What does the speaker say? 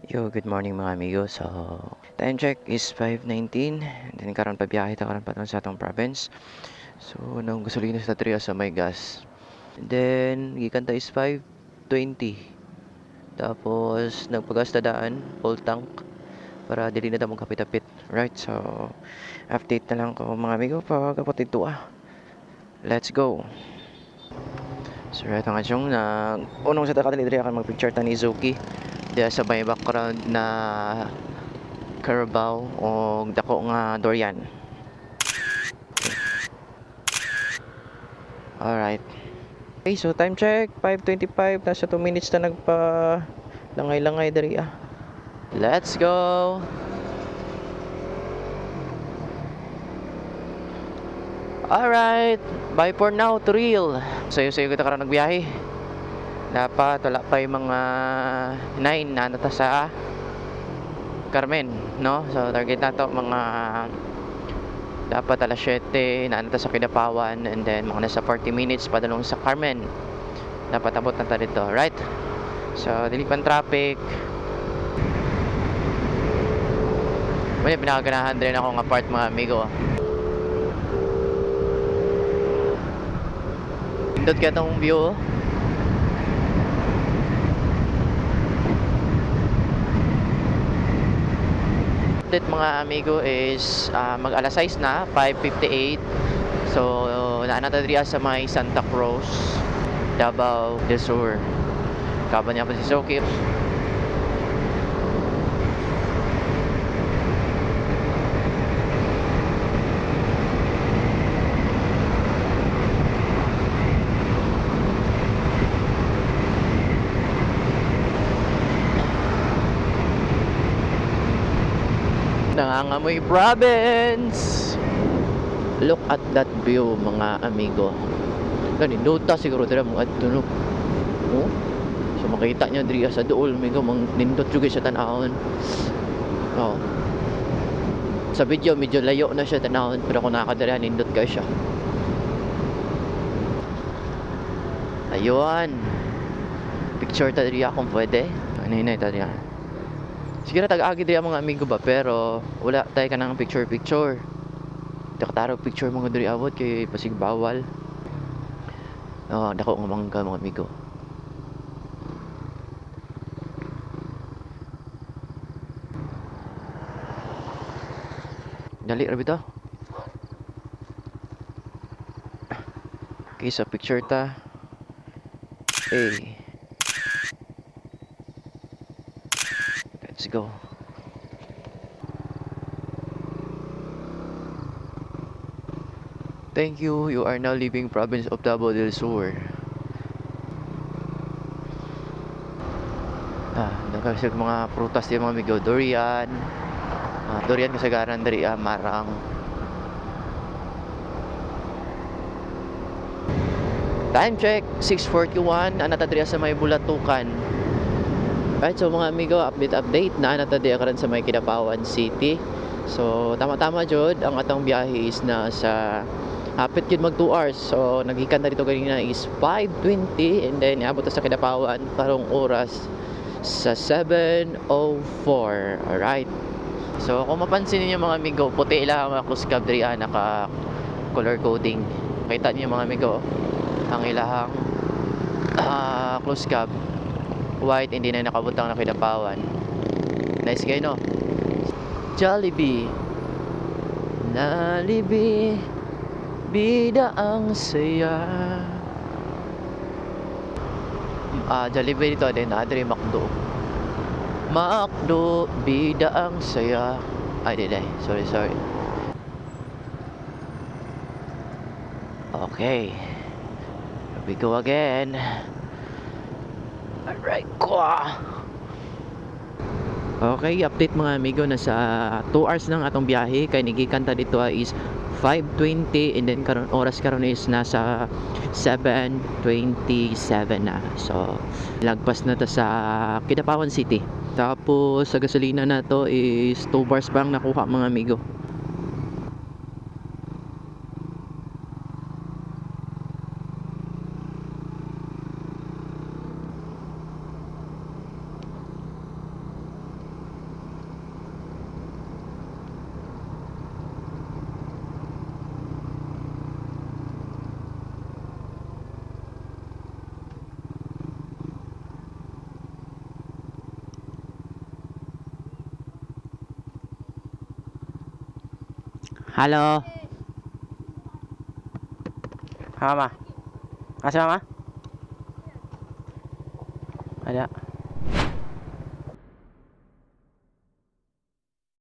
Yo, good morning mga amigo. So, time check is 5:19. Then karon pa biyahe ta karon pa sa atong province. So, nang gasolina sa Trias sa may gas. Then gikan ta is 5:20. Tapos nagpagas ta daan, full tank para dili na ta mong kapit-apit. Right? So, update na lang ko mga amigo pag kapatid to ah. Let's go. So, right ang asyong na unong sa takadali diri akan mag-picture ta ni Zuki. Diya sa may background na Carabao o dako nga Dorian. Alright. Okay, so time check 5:25, nasa 2 minutes na nagpa langay-langay diri ah. Let's go. Alright, bye for now to real. Sayo-sayo kita karon nagbiyahe. Dapat wala pa yung mga 9 na nata sa Carmen, no? So target nato mga dapat alas 7 na nata sa Kidapawan, and then mga nasa 40 minutes padalong sa Carmen. Dapat abot na ta dito, right? So dili pan traffic. May pinakaganahan din ako nga part mga amigo. Pindot kaya itong view. Update mga amigo is mag alas 6 na, 5:58. So naanata diri sa may Santa Cruz, Davao del Sur. Kaban niya pa si Soki. Nangangamoy province. Look at that view mga amigo. Ganinduta siguro dira mga adto. Oh. So makita niyo diri sa duol amigo, mang nindot jud siya tan-awon. Oh. Sa video medyo layo na siya tan-awon, pero kung nakakadira nindot kay siya. Ayun. Picture ta diri kung pwede. Ano ta diri. Sige na tag-agi diri mga amigo ba, pero wala tayo ka ng picture. Takataro picture mga diri abot kay pasig bawal. Oh, dako nga mangga mga amigo. Dali ra bitaw. Okay, so picture ta. Hey. Let's go. Thank you. You are now leaving province of Davao del Sur. Nagkasig mga prutas di mga amigo. Durian. Durian kasagaran dari marang. Time check 6:41. Anata diri sa may Bulatukan. Right, so mga amigo, update na anata diri karon sa may Kidapawan City. So tama-tama jud ang atong biyahe is na sa hapit yun mag 2 hours. So nagikan na dito kanina is 5:20, and then abot sa Kidapawan parong oras sa 7:04. Alright. So kung mapansin niyo mga amigo, puti lang ang kuskab diri naka color coding. Kita niyo mga amigo, ang ilahang close cab white, hindi na nakabutang na Kidapawan. Nice kayo no? Jollibee Nalibi bida ang saya. Jollibee dito din, Adri Macdo bida ang saya. Ay di, sorry. Okay, here we go again. Alright, okay, update mga amigo, nasa 2 hours ng atong biyahe. Kay nigikan ta dito is 5:20, and then oras karon is nasa 7:27 na. So lagpas na ta sa Kidapawan City. Tapos sa gasolina na to is 2 bars bang nakuha mga amigo. Halo. Mama. Asa mama? Ada.